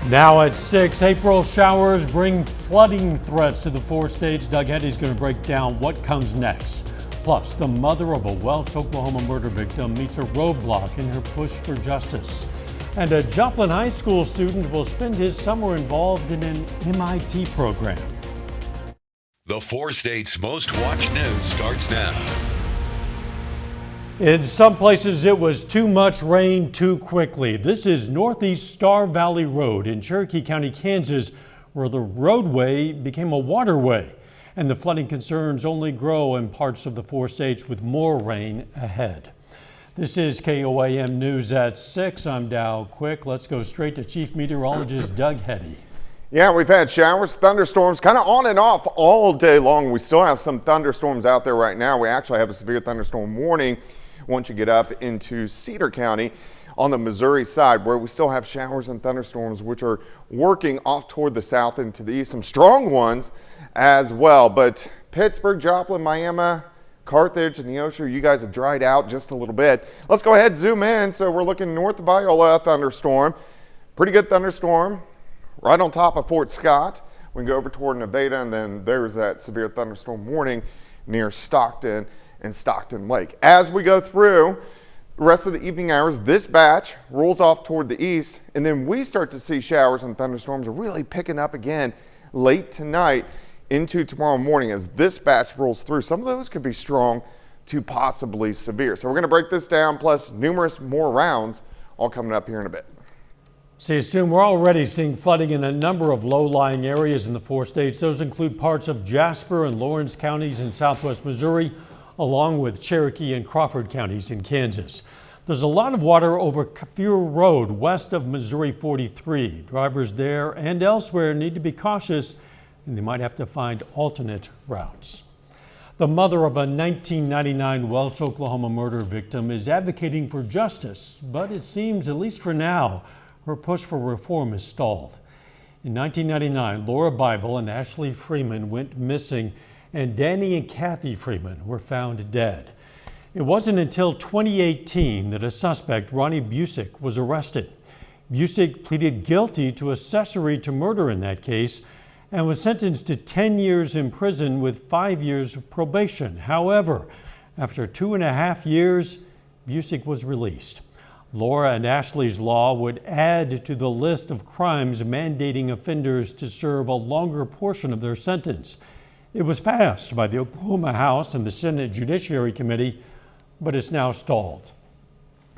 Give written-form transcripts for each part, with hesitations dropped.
Now at 6, April showers bring flooding threats to the 4 states. Doug Heddy's going to break down what comes next. Plus, the mother of a Welch, Oklahoma murder victim meets a roadblock in her push for justice. And a Joplin High School student will spend his summer involved in an MIT program. The 4 states' most watched news starts now. In some places, it was too much rain too quickly. This is Northeast Star Valley Road in Cherokee County, Kansas, where the roadway became a waterway. And the flooding concerns only grow in parts of the 4 states with more rain ahead. This is KOAM News at 6. I'm Dow Quick. Let's go straight to Chief Meteorologist Doug Heddy. Yeah, we've had showers, thunderstorms, kind of on and off all day long. We still have some thunderstorms out there right now. We actually have a severe thunderstorm warning once you get up into Cedar County on the Missouri side, where we still have showers and thunderstorms which are working off toward the south and to the east. Some strong ones as well, but Pittsburgh, Joplin, Miami, Carthage, and Neosho, you guys have dried out just a little bit. Let's go ahead and zoom in. So we're looking north of Viola, thunderstorm. Pretty good thunderstorm right on top of Fort Scott. We can go over toward Nevada, and then there's that severe thunderstorm warning near Stockton and Stockton Lake. As we go through the rest of the evening hours, this batch rolls off toward the east, and then we start to see showers and thunderstorms really picking up again late tonight into tomorrow morning as this batch rolls through. Some of those could be strong to possibly severe. So we're going to break this down, plus numerous more rounds all coming up here in a bit. See you soon. We're already seeing flooding in a number of low-lying areas in the 4 states. Those include parts of Jasper and Lawrence counties in southwest Missouri, along with Cherokee and Crawford counties in Kansas. There's a lot of water over Kafir Road west of Missouri 43. Drivers there and elsewhere need to be cautious, and they might have to find alternate routes. The mother of a 1999 Welch, Oklahoma murder victim is advocating for justice, but it seems, at least for now, her push for reform is stalled. In 1999, Laura Bible and Ashley Freeman went missing, and Danny and Kathy Freeman were found dead. It wasn't until 2018 that a suspect, Ronnie Busick, was arrested. Busick pleaded guilty to accessory to murder in that case and was sentenced to 10 years in prison with 5 years of probation. However, after 2.5 years, Busick was released. Laura and Ashley's law would add to the list of crimes mandating offenders to serve a longer portion of their sentence. It was passed by the Oklahoma House and the Senate Judiciary Committee, but it's now stalled.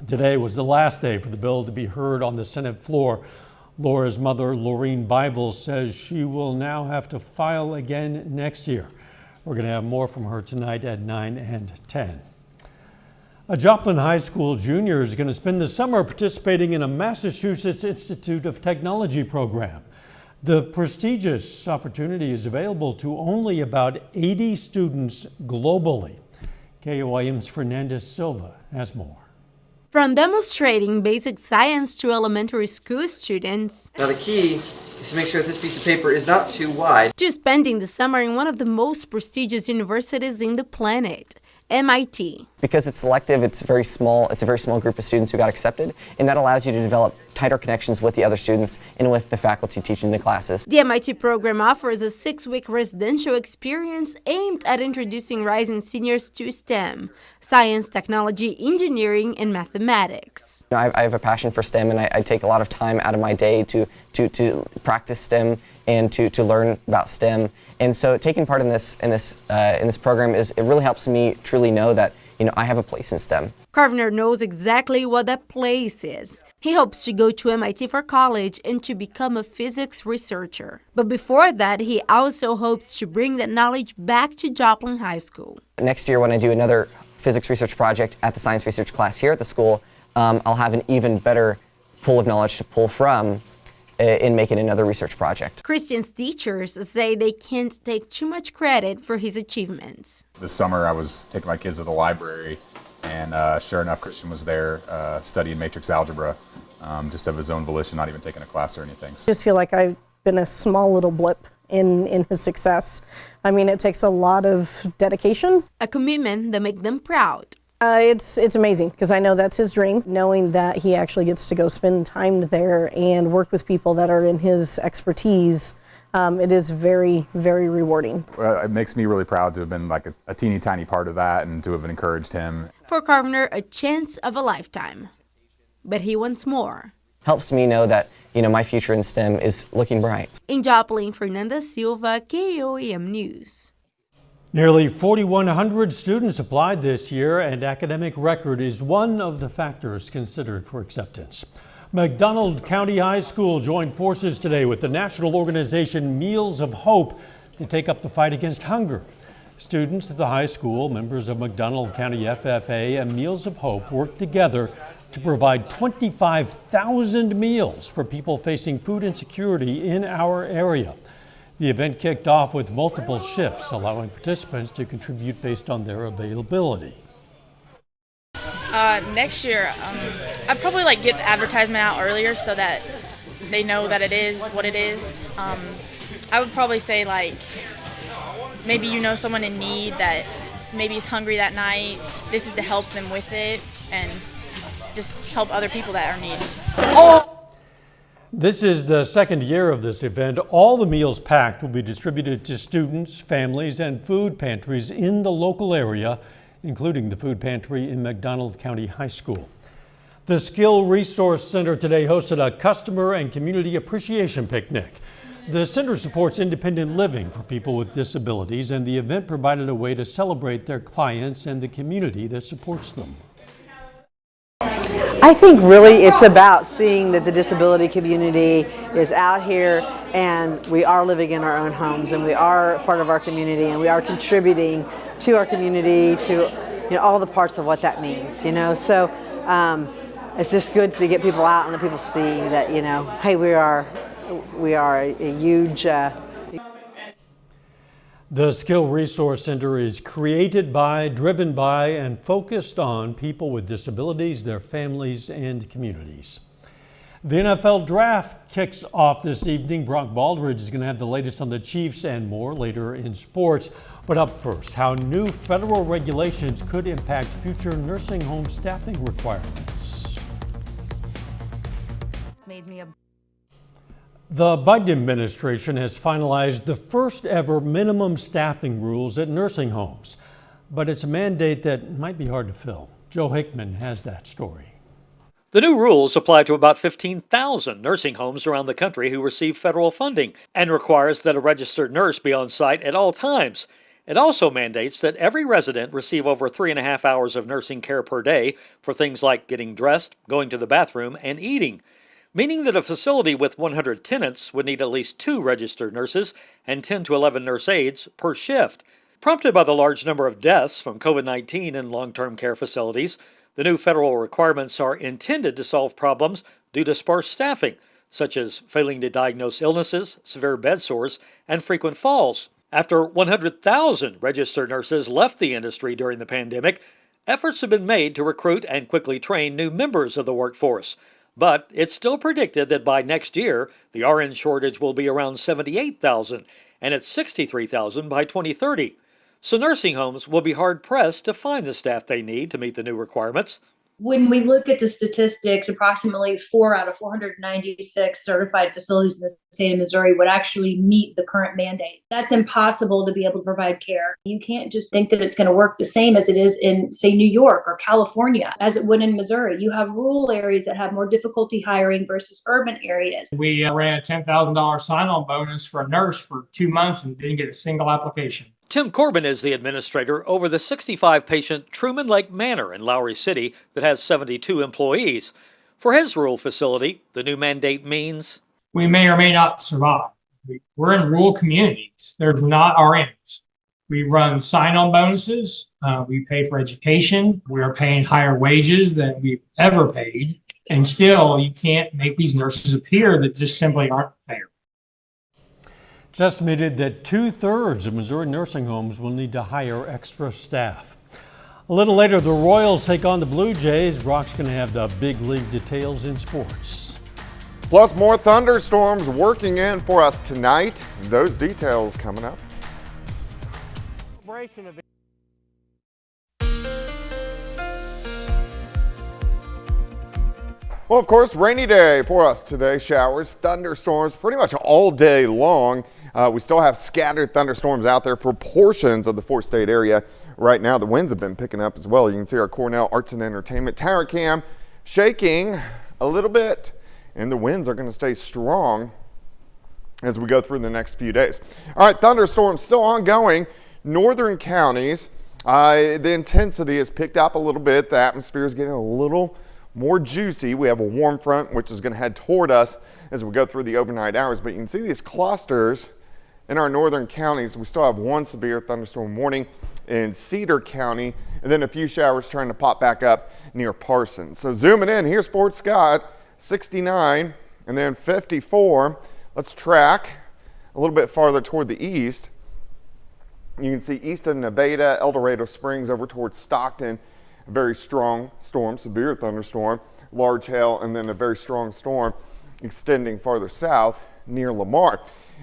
Today was the last day for the bill to be heard on the Senate floor. Laura's mother, Laureen Bible, says she will now have to file again next year. We're going to have more from her tonight at 9 and 10. A Joplin High School junior is going to spend the summer participating in a Massachusetts Institute of Technology program. The prestigious opportunity is available to only about 80 students globally. KOAM's Fernandez Silva has more. From demonstrating basic science to elementary school students, now the key is to make sure that this piece of paper is not too wide, to spending the summer in one of the most prestigious universities in the planet, MIT. Because it's selective, it's a very small group of students who got accepted, and that allows you to develop tighter connections with the other students and with the faculty teaching the classes. The MIT program offers a 6-week residential experience aimed at introducing rising seniors to STEM, science, technology, engineering, and mathematics. I have a passion for STEM, and I take a lot of time out of my day to practice STEM and to learn about STEM. And so taking part in this program it really helps me truly know that I have a place in STEM. Carvener knows exactly what that place is. He hopes to go to MIT for college and to become a physics researcher. But before that, he also hopes to bring that knowledge back to Joplin High School. Next year, when I do another physics research project at the science research class here at the school, I'll have an even better pool of knowledge to pull from in making another research project. Christian's teachers say they can't take too much credit for his achievements. This summer I was taking my kids to the library, and sure enough, Christian was there studying matrix algebra, just of his own volition, not even taking a class or anything. I just feel like I've been a small little blip in his success. I mean, it takes a lot of dedication. A commitment that makes them proud. It's amazing because I know that's his dream, knowing that he actually gets to go spend time there and work with people that are in his expertise. It is very, very rewarding. It makes me really proud to have been like a teeny tiny part of that and to have encouraged him. For Carvener, a chance of a lifetime. But he wants more. Helps me know that, my future in STEM is looking bright. In Joplin, Fernanda Silva, KOAM News. Nearly 4,100 students applied this year, and academic record is one of the factors considered for acceptance. McDonald County High School joined forces today with the national organization Meals of Hope to take up the fight against hunger. Students at the high school, members of McDonald County FFA and Meals of Hope worked together to provide 25,000 meals for people facing food insecurity in our area. The event kicked off with multiple shifts, allowing participants to contribute based on their availability. Next year, I'd probably get the advertisement out earlier so that they know that it is what it is. I would probably say maybe someone in need that maybe is hungry that night. This is to help them with it and just help other people that are in need. This is the second year of this event. All the meals packed will be distributed to students, families, and food pantries in the local area, including the food pantry in McDonald County High School. The Skill Resource Center today hosted a customer and community appreciation picnic. The center supports independent living for people with disabilities, and the event provided a way to celebrate their clients and the community that supports them. I think really it's about seeing that the disability community is out here and we are living in our own homes and we are part of our community and we are contributing to our community, to all the parts of what that means, So it's just good to get people out and let people see that, hey, we are a huge... The Skill Resource Center is created by, driven by, and focused on people with disabilities, their families, and communities. The NFL Draft kicks off this evening. Brock Baldridge is going to have the latest on the Chiefs and more later in sports. But up first, how new federal regulations could impact future nursing home staffing requirements. The Biden administration has finalized the first ever minimum staffing rules at nursing homes, but it's a mandate that might be hard to fill. Joe Hickman has that story. The new rules apply to about 15,000 nursing homes around the country who receive federal funding and requires that a registered nurse be on site at all times. It also mandates that every resident receive over 3.5 hours of nursing care per day for things like getting dressed, going to the bathroom, and eating, meaning that a facility with 100 tenants would need at least 2 registered nurses and 10 to 11 nurse aides per shift. Prompted by the large number of deaths from COVID-19 in long-term care facilities, the new federal requirements are intended to solve problems due to sparse staffing, such as failing to diagnose illnesses, severe bed sores, and frequent falls. After 100,000 registered nurses left the industry during the pandemic, efforts have been made to recruit and quickly train new members of the workforce. But it's still predicted that by next year, the RN shortage will be around 78,000, and it's 63,000 by 2030. So nursing homes will be hard-pressed to find the staff they need to meet the new requirements. When we look at the statistics, approximately 4 out of 496 certified facilities in the state of Missouri would actually meet the current mandate. That's impossible to be able to provide care. You can't just think that it's going to work the same as it is in, say, New York or California, as it would in Missouri. You have rural areas that have more difficulty hiring versus urban areas. We ran a $10,000 sign-on bonus for a nurse for 2 months and didn't get a single application. Tim Corbin is the administrator over the 65-patient Truman Lake Manor in Lowry City that has 72 employees. For his rural facility, the new mandate means we may or may not survive. We're in rural communities. They're not RNs. We run sign-on bonuses. We pay for education. We are paying higher wages than we've ever paid. And still, you can't make these nurses appear that just simply aren't fair. It's estimated that 2/3 of Missouri nursing homes will need to hire extra staff. A little later, the Royals take on the Blue Jays. Brock's going to have the big league details in sports. Plus more thunderstorms working in for us tonight. Those details coming up. Well, of course, rainy day for us today. Showers, thunderstorms, pretty much all day long. We still have scattered thunderstorms out there for portions of the four-state area. Right now, the winds have been picking up as well. You can see our Cornell Arts and Entertainment tower cam shaking a little bit, and the winds are going to stay strong as we go through the next few days. All right, thunderstorms still ongoing. Northern counties, the intensity has picked up a little bit. The atmosphere is getting a little more juicy. We have a warm front which is going to head toward us as we go through the overnight hours, but you can see these clusters in our northern counties. We still have one severe thunderstorm warning in Cedar County, and then a few showers trying to pop back up near Parsons. So zooming in, here's Fort Scott, 69 and then 54. Let's track a little bit farther toward the east. You can see east of Nevada, El Dorado Springs over towards Stockton. A very strong storm, severe thunderstorm, large hail, and then a very strong storm extending farther south near Lamar.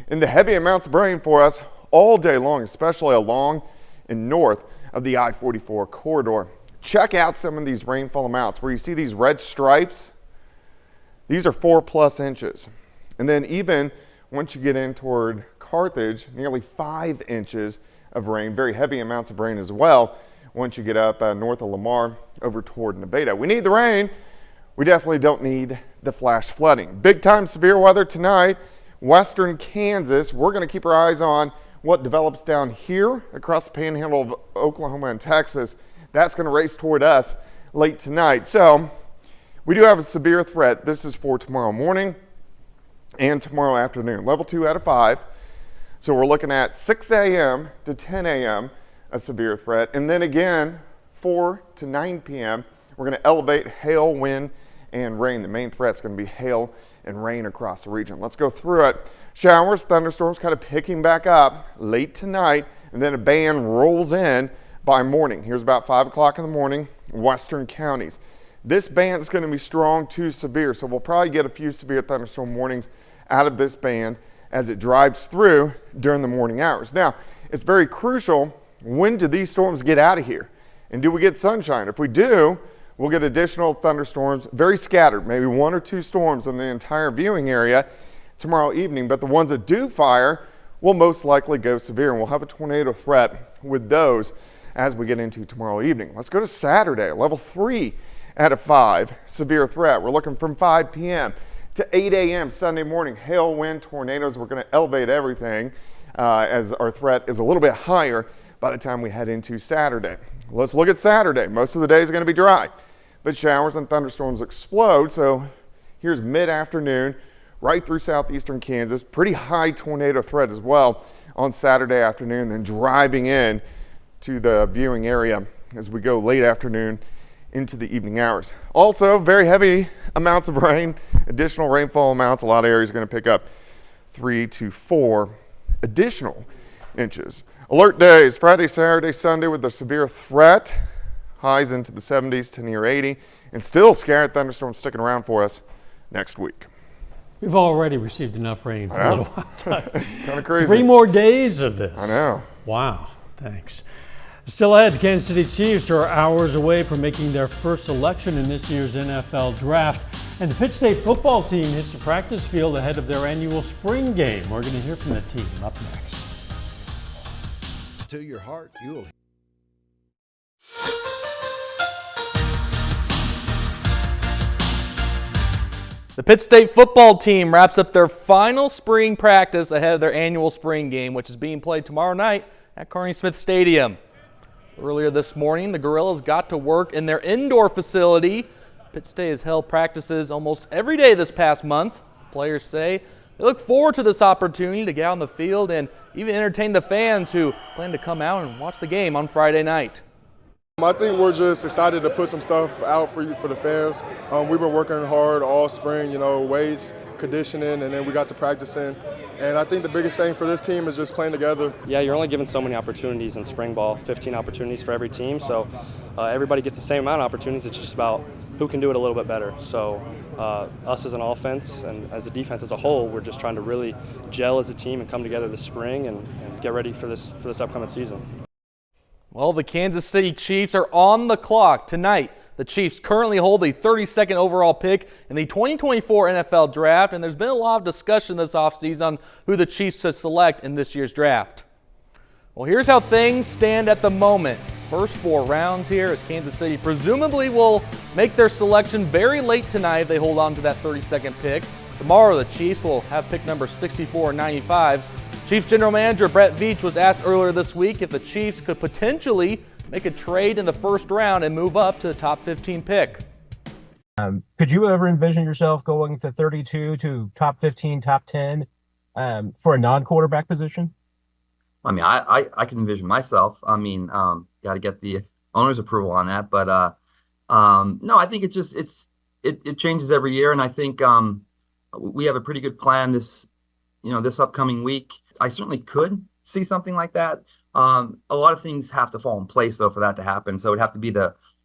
And the heavy amounts of rain for us all day long, especially along and north of the I-44 corridor. Check out some of these rainfall amounts where you see these red stripes. These are 4+ inches. And then even once you get in toward Carthage, nearly 5 inches of rain, very heavy amounts of rain as well. Once you get up north of Lamar over toward Nevada. We need the rain. We definitely don't need the flash flooding. Big time severe weather tonight. Western Kansas. We're going to keep our eyes on what develops down here across the panhandle of Oklahoma and Texas. That's going to race toward us late tonight. So we do have a severe threat. This is for tomorrow morning and tomorrow afternoon. Level 2 out of 5. So we're looking at 6 a.m. to 10 a.m. a severe threat, and then again 4 to 9 p.m. we're going to elevate hail, wind, and rain. The main threat is going to be hail and rain across the region. Let's go through it. Showers, thunderstorms kind of picking back up late tonight, and then a band rolls in by morning. Here's about 5 o'clock in the morning, western counties. This band is going to be strong to severe, so we'll probably get a few severe thunderstorm warnings out of this band as it drives through during the morning hours. Now, it's very crucial. When do these storms get out of here? And do we get sunshine? If we do, we'll get additional thunderstorms, very scattered, maybe 1 or 2 storms in the entire viewing area tomorrow evening. But the ones that do fire will most likely go severe, and we'll have a tornado threat with those as we get into tomorrow evening. Let's go to Saturday, level 3 out of 5, severe threat. We're looking from 5 p.m. to 8 a.m. Sunday morning. Hail, wind, tornadoes. We're going to elevate everything as our threat is a little bit higher by the time we head into Saturday. Let's look at Saturday. Most of the day is going to be dry, but showers and thunderstorms explode. So here's mid-afternoon right through southeastern Kansas. Pretty high tornado threat as well on Saturday afternoon, then driving in to the viewing area as we go late afternoon into the evening hours. Also, very heavy amounts of rain, additional rainfall amounts. A lot of areas are going to pick up 3 to 4 additional inches. Alert days, Friday, Saturday, Sunday with a severe threat. Highs into the 70s to near 80, and still scattered thunderstorms sticking around for us next week. We've already received enough rain for a little while. Kind of crazy. 3 more days of this. I know. Wow, thanks. Still ahead, the Kansas City Chiefs are hours away from making their first selection in this year's NFL Draft. And the Pitt State football team hits the practice field ahead of their annual spring game. We're going to hear from the team up next. To your heart, you'll. The Pitt State football team wraps up their final spring practice ahead of their annual spring game, which is being played tomorrow night at Carney Smith Stadium. Earlier this morning, the Gorillas got to work in their indoor facility. Pitt State has held practices almost every day this past month. Players say they look forward to this opportunity to get out on the field and even entertain the fans who plan to come out and watch the game on Friday night. I think we're just excited to put some stuff out for the fans. We've been working hard all spring, weights, conditioning, and then we got to practicing. And I think the biggest thing for this team is just playing together. Yeah, you're only given so many opportunities in spring ball, 15 opportunities for every team. So everybody gets the same amount of opportunities. It's just about who can do it a little bit better. So us as an offense and as a defense as a whole, we're just trying to really gel as a team and come together this spring and get ready for this upcoming season. Well, the Kansas City Chiefs are on the clock tonight The Chiefs currently hold the 32nd overall pick in the 2024 NFL Draft, and there's been a lot of discussion this offseason on who the Chiefs should select in this year's draft. Well, here's how things stand at the moment. First 4 rounds here as Kansas City presumably will make their selection very late tonight if they hold on to that 32nd pick. Tomorrow, the Chiefs will have pick number 64 and 95. Chiefs General Manager Brett Veach was asked earlier this week if the Chiefs could potentially make a trade in the first round and move up to the top 15 pick. Could you ever envision yourself going to 32 to top 15, top 10 for a non-quarterback position? I mean, I can envision myself. I mean, got to get the owner's approval on that. But no, I think it changes every year, and I think we have a pretty good plan this upcoming week. I certainly could see something like that. A lot of things have to fall in place though for that to happen. So it'd have to be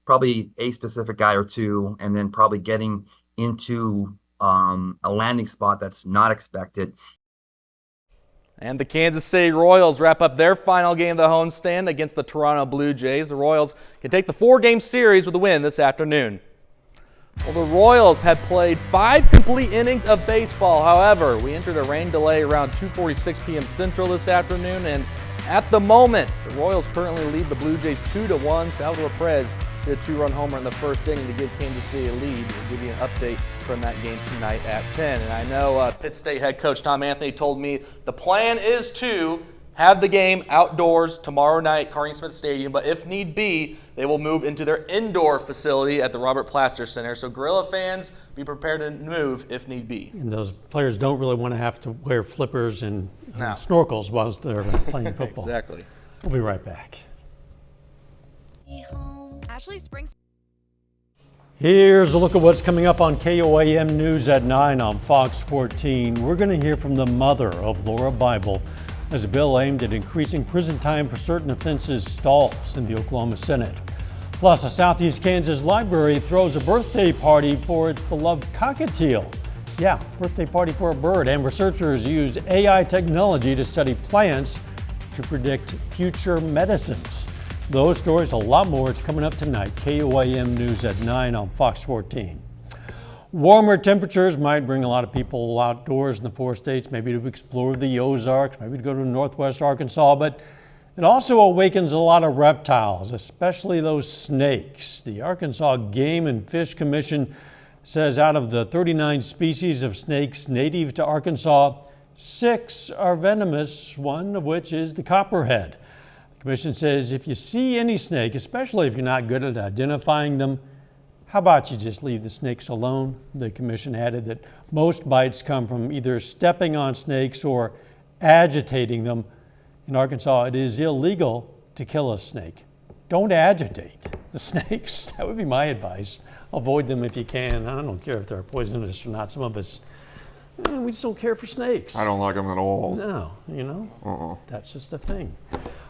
probably a specific guy or two, and then probably getting into a landing spot that's not expected. And the Kansas City Royals wrap up their final game of the homestand against the Toronto Blue Jays. The Royals can take the 4-game series with a win this afternoon. Well, the Royals had played 5 complete innings of baseball. However, we entered a rain delay around 2:46 p.m. Central this afternoon, and at the moment, the Royals currently lead the Blue Jays 2-1. Salvador Perez did a 2-run homer in the first inning to give Kansas City a lead. We'll give you an update from that game tonight at 10. And I know Pitt State head coach Tom Anthony told me the plan is to have the game outdoors tomorrow night at Carney Smith Stadium, but if need be, they will move into their indoor facility at the Robert Plaster Center. So Gorilla fans, be prepared to move if need be. And those players don't really want to have to wear flippers and snorkels whilst they're playing football. Exactly. We'll be right back. Ashley Springs. Here's a look at what's coming up on KOAM News at 9 on Fox 14. We're going to hear from the mother of Laura Bible as a bill aimed at increasing prison time for certain offenses stalls in the Oklahoma Senate. Plus, a Southeast Kansas library throws a birthday party for its beloved cockatiel. Yeah, birthday party for a bird. And researchers use AI technology to study plants to predict future medicines. Those stories, a lot more, it's coming up tonight. KOAM News at 9 on Fox 14. Warmer temperatures might bring a lot of people outdoors in the 4 states, maybe to explore the Ozarks, maybe to go to northwest Arkansas, but it also awakens a lot of reptiles, especially those snakes. The Arkansas Game and Fish Commission says out of the 39 species of snakes native to Arkansas, 6 are venomous, one of which is the copperhead. The commission says if you see any snake, especially if you're not good at identifying them, how about you just leave the snakes alone? The commission added that most bites come from either stepping on snakes or agitating them. In Arkansas, it is illegal to kill a snake. Don't agitate the snakes. That would be my advice. Avoid them if you can. I don't care if they're poisonous or not. Some of us, we just don't care for snakes. I don't like them at all. No, that's just a thing.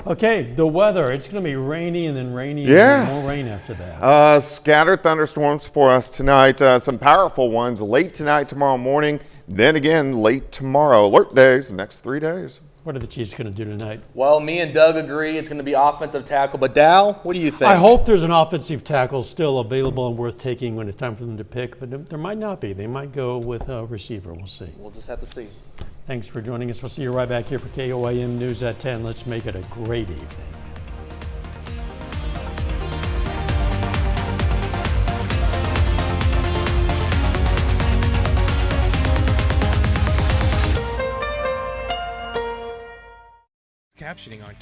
Okay, the weather. It's going to be rainy and then rainy and then more rain after that. Scattered thunderstorms for us tonight. Some powerful ones late tonight, tomorrow morning, then again late tomorrow. Alert days the next 3 days. What are the Chiefs going to do tonight? Well, me and Doug agree it's going to be offensive tackle. But Dow, what do you think? I hope there's an offensive tackle still available and worth taking when it's time for them to pick, but there might not be. They might go with a receiver. We'll see. We'll just have to see. Thanks for joining us. We'll see you right back here for KOAM News at 10. Let's make it a great evening. Captioning on